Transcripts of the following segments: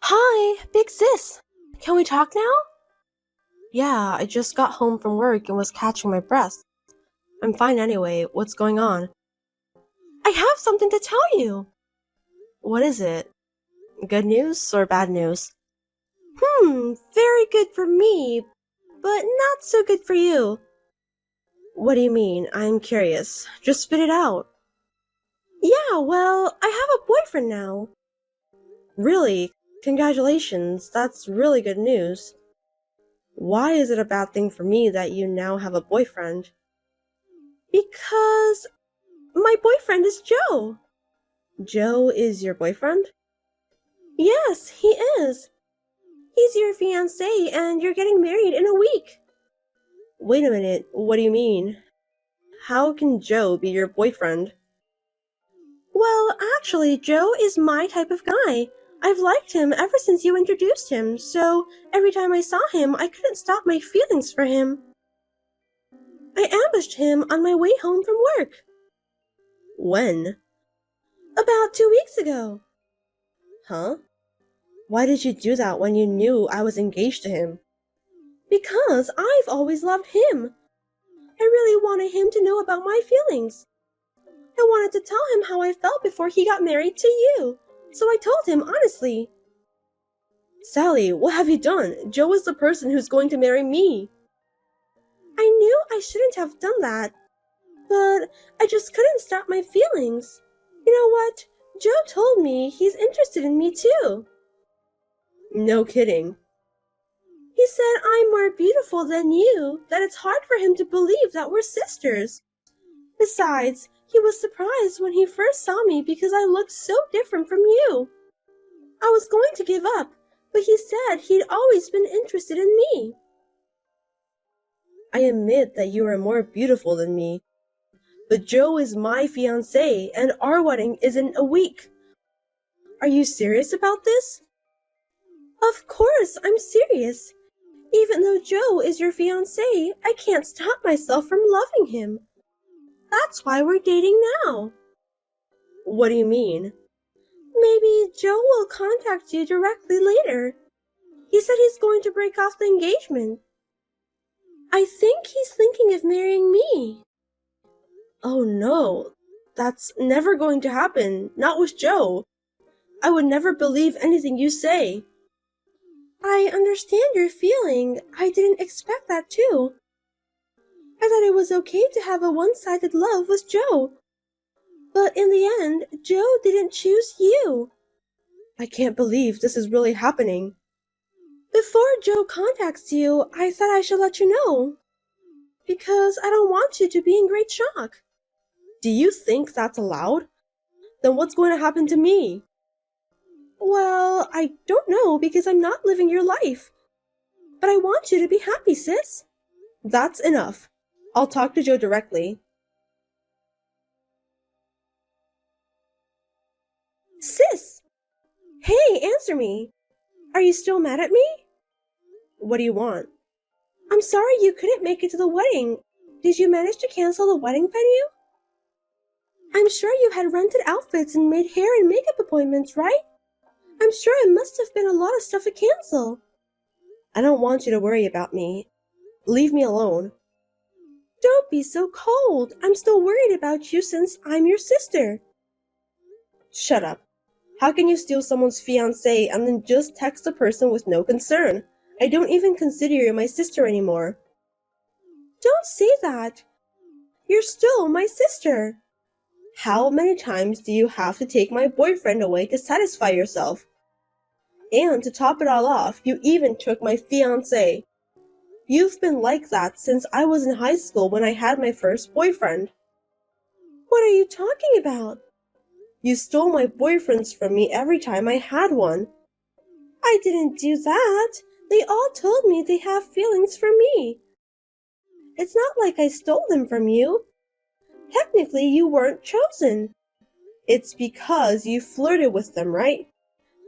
Hi, big sis. Can we talk now? Yeah, I just got home from work and was catching my breath. I'm fine anyway. What's going on? I have something to tell you. What is it? Good news or bad news? Very good for me, but not so good for you. What do you mean? I'm curious. Just spit it out. Yeah, well, I have a boyfriend now. Really? Congratulations. That's really good news. Why is it a bad thing for me that you now have a boyfriend? Because my boyfriend is Joe. Joe is your boyfriend? Yes, he is. He's your fiancé and you're getting married in a week. Wait a minute, what do you mean? How can Joe be your boyfriend? Well, actually, Joe is my type of guy. I've liked him ever since you introduced him, so every time I saw him, I couldn't stop my feelings for him. I ambushed him on my way home from work. When? About 2 weeks ago. Huh? Why did you do that when you knew I was engaged to him? Because I've always loved him. I really wanted him to know about my feelings. I wanted to tell him how I felt before he got married to you, so I told him honestly. Sally, what have you done? Joe is the person who's going to marry me. I knew I shouldn't have done that, but I just couldn't stop my feelings. You know what? Joe told me he's interested in me too. No kidding. He said I'm more beautiful than you, that it's hard for him to believe that we're sisters. Besides, he was surprised when he first saw me because I looked so different from you. I was going to give up, but he said he'd always been interested in me. I admit that you are more beautiful than me, but Joe is my fiancé and our wedding is in a week. Are you serious about this? Of course, I'm serious. Even though Joe is your fiancé, I can't stop myself from loving him. That's why we're dating now. What do you mean? Maybe Joe will contact you directly later. He said he's going to break off the engagement. I think he's thinking of marrying me. Oh no, that's never going to happen, not with Joe. I would never believe anything you say. I understand your feeling. I didn't expect that too. I thought it was okay to have a one-sided love with Joe. But in the end, Joe didn't choose you. I can't believe this is really happening. Before Joe contacts you, I thought I should let you know. Because I don't want you to be in great shock. Do you think that's allowed? Then what's going to happen to me? Well, I don't know because I'm not living your life. But I want you to be happy, sis. That's enough. I'll talk to Joe directly. Sis! Hey, answer me. Are you still mad at me? What do you want? I'm sorry you couldn't make it to the wedding. Did you manage to cancel the wedding venue? I'm sure you had rented outfits and made hair and makeup appointments, right? I'm sure it must have been a lot of stuff to cancel. I don't want you to worry about me. Leave me alone. Don't be so cold. I'm still worried about you since I'm your sister. Shut up. How can you steal someone's fiancé and then just text the person with no concern? I don't even consider you my sister anymore. Don't say that. You're still my sister. How many times do you have to take my boyfriend away to satisfy yourself? And to top it all off, you even took my fiancé. You've been like that since I was in high school when I had my first boyfriend. What are you talking about? You stole my boyfriends from me every time I had one. I didn't do that. They all told me they have feelings for me. It's not like I stole them from you. Technically, you weren't chosen. It's because you flirted with them, right?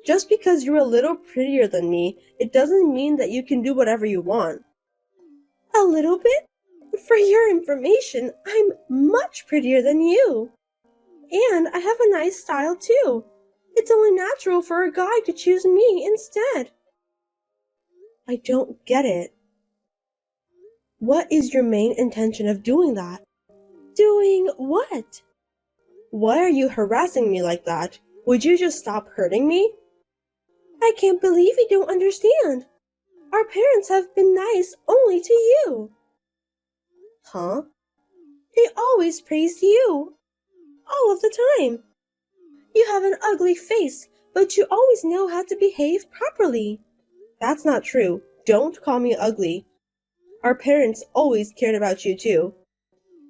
Just because you're a little prettier than me, it doesn't mean that you can do whatever you want. A little bit? For your information, I'm much prettier than you. And I have a nice style too. It's only natural for a guy to choose me instead. I don't get it. What is your main intention of doing that? Doing what? Why are you harassing me like that? Would you just stop hurting me? I can't believe you don't understand. Our parents have been nice only to you. Huh? They always praised you. All of the time. You have an ugly face, but you always know how to behave properly. That's not true. Don't call me ugly. Our parents always cared about you too.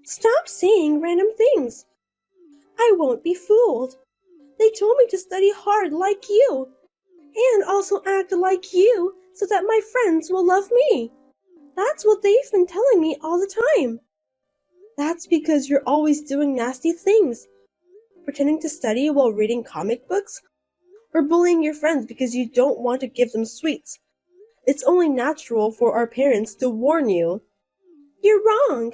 Stop saying random things. I won't be fooled. They told me to study hard like you, and also act like you so that my friends will love me. That's what they've been telling me all the time. That's because you're always doing nasty things, pretending to study while reading comic books, or bullying your friends because you don't want to give them sweets. It's only natural for our parents to warn you. You're wrong.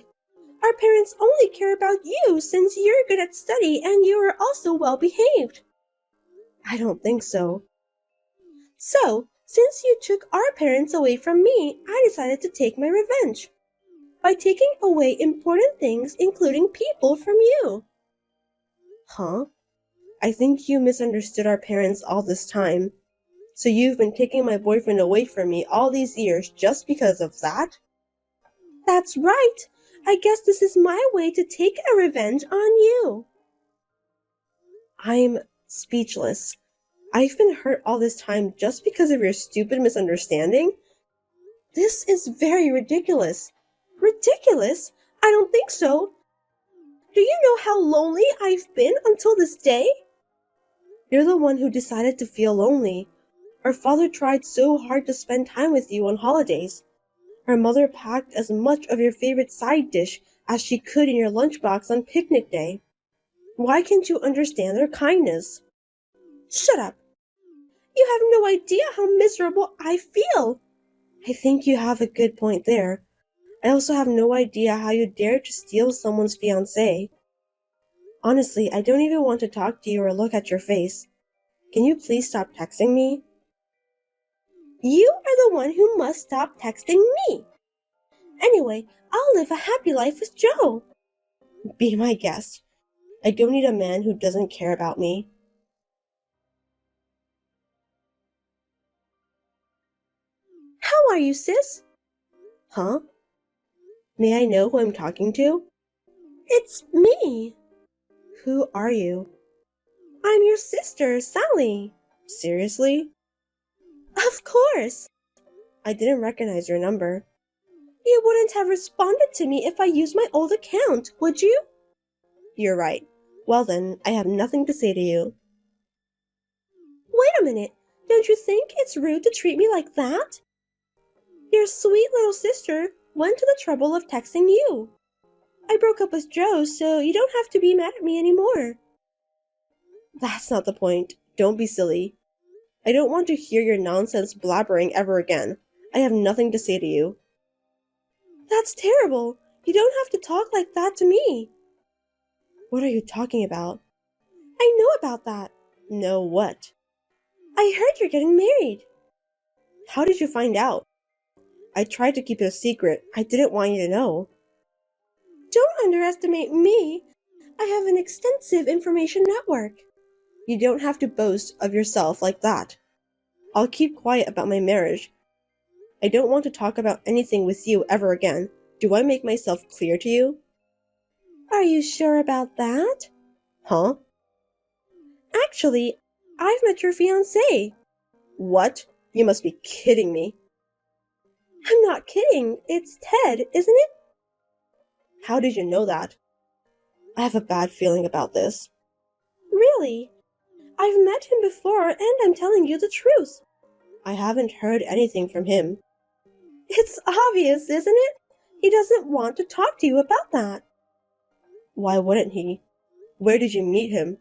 Our parents only care about you since you're good at study and you are also well behaved. I don't think so. So, since you took our parents away from me, I decided to take my revenge by taking away important things, including people, from you. Huh? I think you misunderstood our parents all this time. So you've been taking my boyfriend away from me all these years just because of that? That's right. I guess this is my way to take a revenge on you. I'm speechless. I've been hurt all this time just because of your stupid misunderstanding? This is very ridiculous. Ridiculous? I don't think so. Do you know how lonely I've been until this day? You're the one who decided to feel lonely. Our father tried so hard to spend time with you on holidays. Our mother packed as much of your favorite side dish as she could in your lunchbox on picnic day. Why can't you understand their kindness? Shut up. You have no idea how miserable I feel. I think you have a good point there. I also have no idea how you dared to steal someone's fiancé. Honestly, I don't even want to talk to you or look at your face. Can you please stop texting me? You are the one who must stop texting me. Anyway, I'll live a happy life with Joe. Be my guest. I don't need a man who doesn't care about me. How are you, sis? Huh? May I know who I'm talking to? It's me. Who are you? I'm your sister, Sally. Seriously? Of course. I didn't recognize your number. You wouldn't have responded to me if I used my old account, would you? You're right. Well then, I have nothing to say to you. Wait a minute. Don't you think it's rude to treat me like that? Your sweet little sister went to the trouble of texting you. I broke up with Joe, so you don't have to be mad at me anymore. That's not the point. Don't be silly. I don't want to hear your nonsense blabbering ever again. I have nothing to say to you. That's terrible. You don't have to talk like that to me. What are you talking about? I know about that. Know what? I heard you're getting married. How did you find out? I tried to keep it a secret. I didn't want you to know. Don't underestimate me. I have an extensive information network. You don't have to boast of yourself like that. I'll keep quiet about my marriage. I don't want to talk about anything with you ever again. Do I make myself clear to you? Are you sure about that? Huh? Actually, I've met your fiancé. What? You must be kidding me. I'm not kidding. It's Ted, isn't it? How did you know that? I have a bad feeling about this. Really? I've met him before and I'm telling you the truth. I haven't heard anything from him. It's obvious, isn't it? He doesn't want to talk to you about that. Why wouldn't he? Where did you meet him?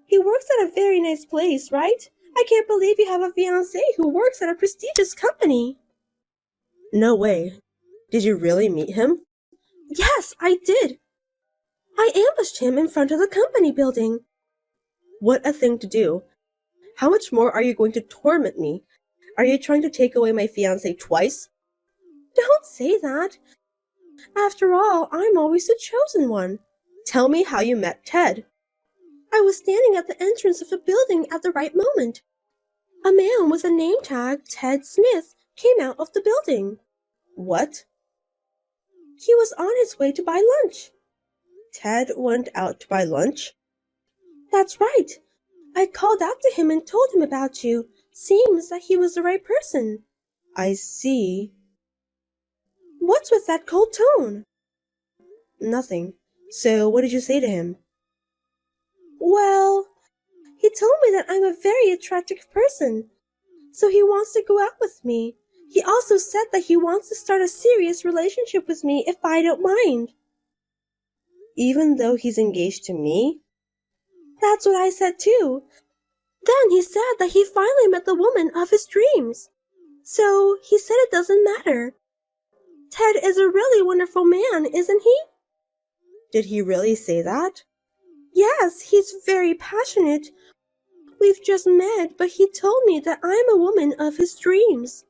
He works at a very nice place, right? I can't believe you have a fiancé who works at a prestigious company. No way. Did you really meet him? Yes, I did. I ambushed him in front of the company building. What a thing to do. How much more are you going to torment me? Are you trying to take away my fiancé twice? Don't say that. After all, I'm always the chosen one. Tell me how you met Ted. I was standing at the entrance of the building at the right moment. A man with a name tag, Ted Smith, came out of the building. What? He was on his way to buy lunch. Ted went out to buy lunch? That's right. I called out to him and told him about you. Seems that he was the right person. I see. What's with that cold tone? Nothing. So what did you say to him? Well, he told me that I'm a very attractive person, so he wants to go out with me. He also said that he wants to start a serious relationship with me if I don't mind. Even though he's engaged to me? That's what I said too. Then he said that he finally met the woman of his dreams. So he said it doesn't matter. Ted is a really wonderful man, isn't he? Did he really say that? Yes, he's very passionate. We've just met, but he told me that I'm a woman of his dreams.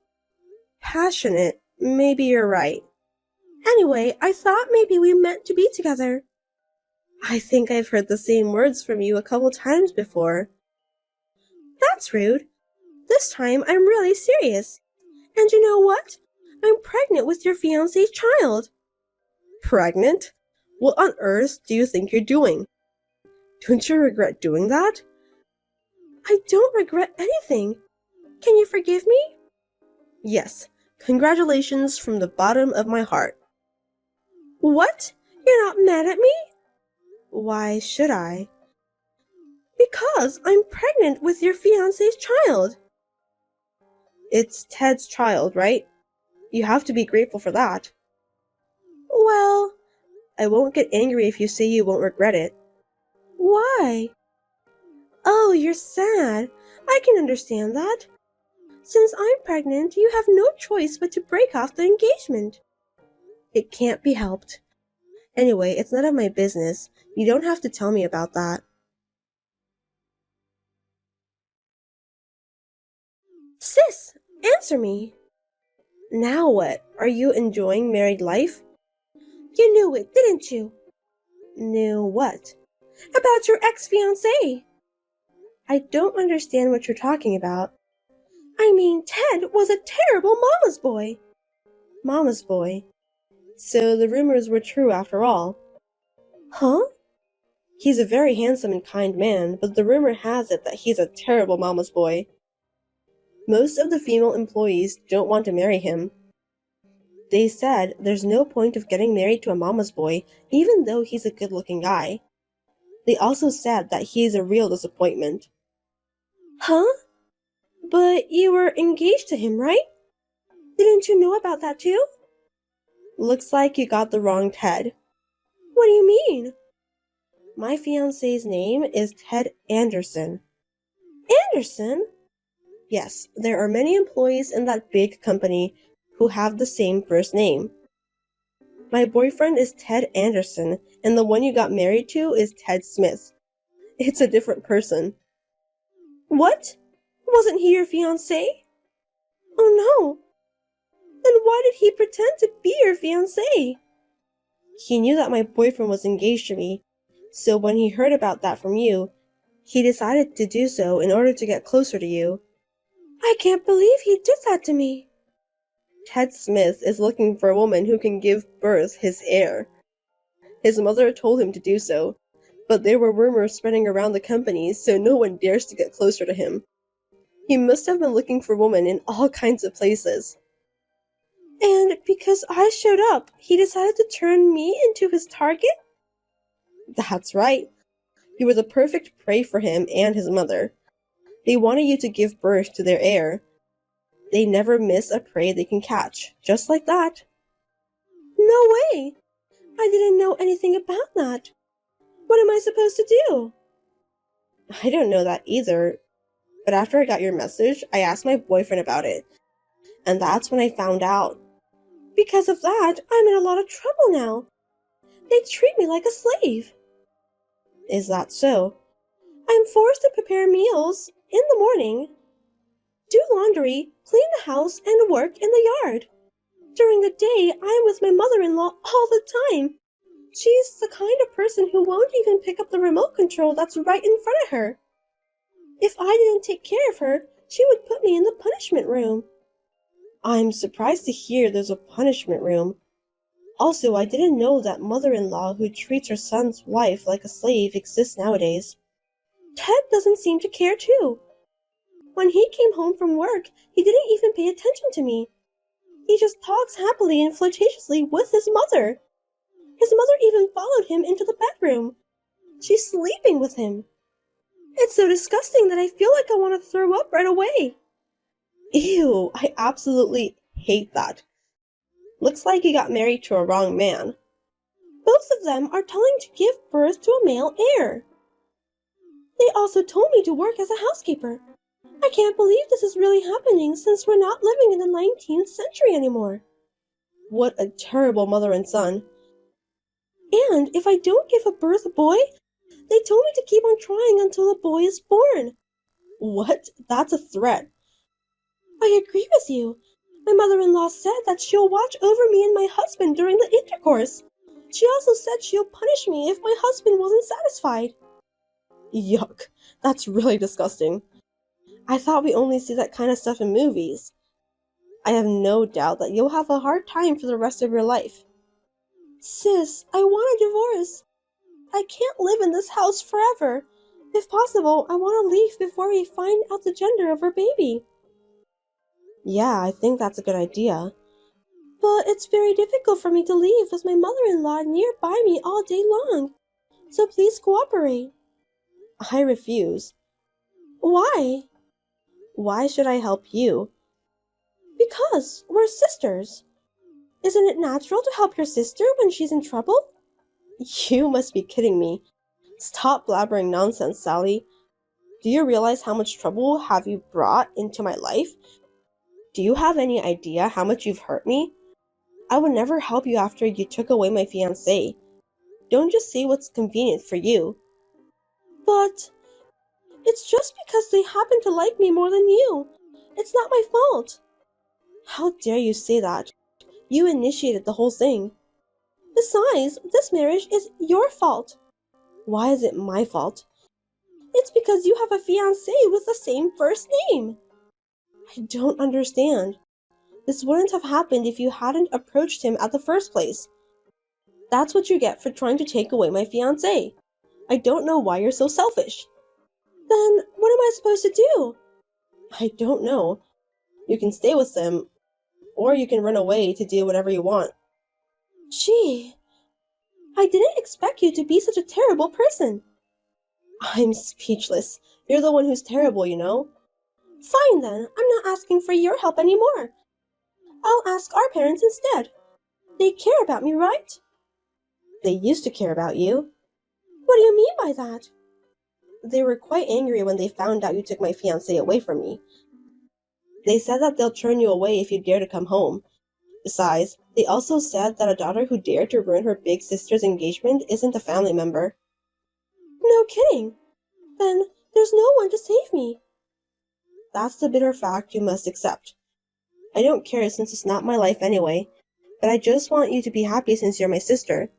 Passionate? Maybe you're right. Anyway, I thought maybe we meant to be together. I think I've heard the same words from you a couple times before. That's rude. This time I'm really serious. And you know what? I'm pregnant with your fiancé's child. Pregnant? What on earth do you think you're doing? Don't you regret doing that? I don't regret anything. Can you forgive me? Yes. Congratulations from the bottom of my heart. What? You're not mad at me? Why should I? Because I'm pregnant with your fiancé's child. It's Ted's child, right? You have to be grateful for that. Well, I won't get angry if you say you won't regret it. Why? Oh, you're sad. I can understand that. Since I'm pregnant, you have no choice but to break off the engagement. It can't be helped. Anyway, it's none of my business. You don't have to tell me about that. Sis, answer me. Now what? Are you enjoying married life? You knew it, didn't you? Knew what? About your ex-fiancé. I don't understand what you're talking about. I mean, Ted was a terrible mama's boy. Mama's boy. So the rumors were true after all. Huh? He's a very handsome and kind man, but the rumor has it that he's a terrible mama's boy. Most of the female employees don't want to marry him. They said there's no point of getting married to a mama's boy, even though he's a good-looking guy. They also said that he's a real disappointment. Huh? But you were engaged to him, right? Didn't you know about that too? Looks like you got the wrong Ted. What do you mean? My fiancé's name is Ted Anderson. Anderson? Yes, there are many employees in that big company who have the same first name. My boyfriend is Ted Anderson, and the one you got married to is Ted Smith. It's a different person. What? Wasn't he your fiancé? Oh no. Then why did he pretend to be your fiancé? He knew that my boyfriend was engaged to me, so when he heard about that from you, he decided to do so in order to get closer to you. I can't believe he did that to me. Ted Smith is looking for a woman who can give birth his heir. His mother told him to do so, but there were rumors spreading around the company, so no one dares to get closer to him. He must have been looking for women in all kinds of places. And because I showed up, he decided to turn me into his target? That's right. You were the perfect prey for him and his mother. They wanted you to give birth to their heir. They never miss a prey they can catch, just like that. No way! I didn't know anything about that. What am I supposed to do? I don't know that either, but after I got your message, I asked my boyfriend about it, and that's when I found out. Because of that, I'm in a lot of trouble now. They treat me like a slave. Is that so? I'm forced to prepare meals, in the morning, do laundry, clean the house, and work in the yard. During the day, I am with my mother-in-law all the time. She's the kind of person who won't even pick up the remote control that's right in front of her. If I didn't take care of her, she would put me in the punishment room. I'm surprised to hear there's a punishment room. Also, I didn't know that mother-in-law who treats her son's wife like a slave exists nowadays. Ted doesn't seem to care too. When he came home from work, he didn't even pay attention to me. He just talks happily and flirtatiously with his mother. His mother even followed him into the bedroom. She's sleeping with him. It's so disgusting that I feel like I want to throw up right away. Ew, I absolutely hate that. Looks like you got married to a wrong man. Both of them are telling to give birth to a male heir. They also told me to work as a housekeeper. I can't believe this is really happening since we're not living in the 19th century anymore. What a terrible mother and son. And if I don't give a birth a boy, they told me to keep on trying until the boy is born. What? That's a threat. I agree with you. My mother-in-law said that she'll watch over me and my husband during the intercourse. She also said she'll punish me if my husband wasn't satisfied. Yuck, that's really disgusting. I thought we only see that kind of stuff in movies. I have no doubt that you'll have a hard time for the rest of your life. Sis, I want a divorce. I can't live in this house forever. If possible, I want to leave before we find out the gender of our baby. Yeah, I think that's a good idea. But it's very difficult for me to leave with my mother-in-law nearby me all day long. So please cooperate. I refuse. Why? Why should I help you? Because we're sisters. Isn't it natural to help your sister when she's in trouble? You must be kidding me. Stop blabbering nonsense, Sally. Do you realize how much trouble have you brought into my life? Do you have any idea how much you've hurt me? I would never help you after you took away my fiancé. Don't just say what's convenient for you. But it's just because they happen to like me more than you. It's not my fault. How dare you say that? You initiated the whole thing. Besides, this marriage is your fault. Why is it my fault? It's because you have a fiancé with the same first name. I don't understand. This wouldn't have happened if you hadn't approached him at the first place. That's what you get for trying to take away my fiancé. I don't know why you're so selfish. Then what am I supposed to do? I don't know. You can stay with them, or you can run away to do whatever you want. Gee, I didn't expect you to be such a terrible person. I'm speechless. You're the one who's terrible, you know. Fine then, I'm not asking for your help anymore. I'll ask our parents instead. They care about me, right? They used to care about you. What do you mean by that? They were quite angry when they found out you took my fiancé away from me. They said that they'll turn you away if you dare to come home. Besides, they also said that a daughter who dared to ruin her big sister's engagement isn't a family member. No kidding. Then there's no one to save me. That's the bitter fact you must accept. I don't care since it's not my life anyway, but I just want you to be happy since you're my sister.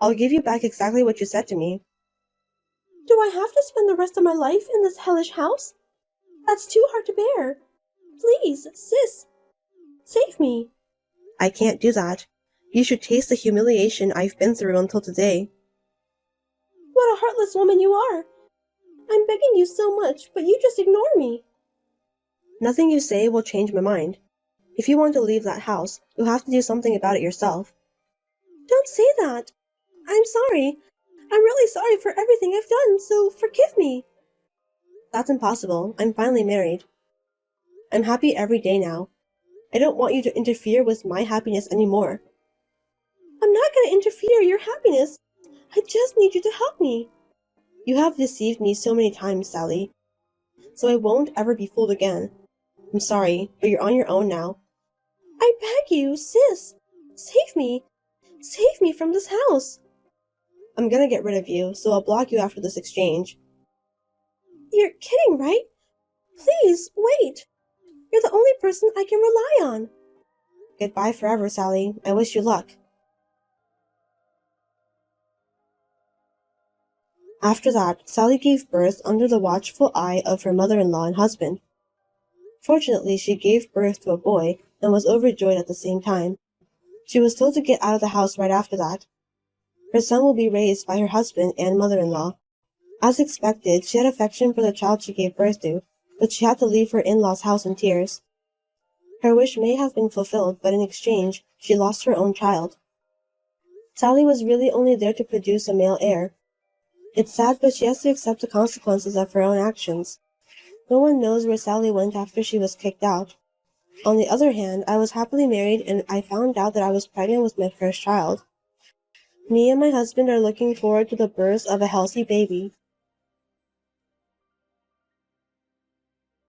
I'll give you back exactly what you said to me. Do I have to spend the rest of my life in this hellish house? That's too hard to bear. Please, sis, save me. I can't do that. You should taste the humiliation I've been through until today. What a heartless woman you are. I'm begging you so much, but you just ignore me. Nothing you say will change my mind. If you want to leave that house, you'll have to do something about it yourself. Don't say that. I'm sorry. I'm really sorry for everything I've done, so forgive me. That's impossible. I'm finally married. I'm happy every day now. I don't want you to interfere with my happiness anymore. I'm not going to interfere your happiness. I just need you to help me. You have deceived me so many times, Sally. So I won't ever be fooled again. I'm sorry, but you're on your own now. I beg you, sis. Save me. Save me from this house. I'm gonna get rid of you, so I'll block you after this exchange. You're kidding, right? Please, wait! You're the only person I can rely on. Goodbye forever, Sally. I wish you luck. After that, Sally gave birth under the watchful eye of her mother-in-law and husband. Fortunately, she gave birth to a boy and was overjoyed at the same time. She was told to get out of the house right after that. Her son will be raised by her husband and mother-in-law. As expected, she had affection for the child she gave birth to, but she had to leave her in-laws' house in tears. Her wish may have been fulfilled, but in exchange, she lost her own child. Sally was really only there to produce a male heir. It's sad, but she has to accept the consequences of her own actions. No one knows where Sally went after she was kicked out. On the other hand, I was happily married and I found out that I was pregnant with my first child. Me and my husband are looking forward to the birth of a healthy baby.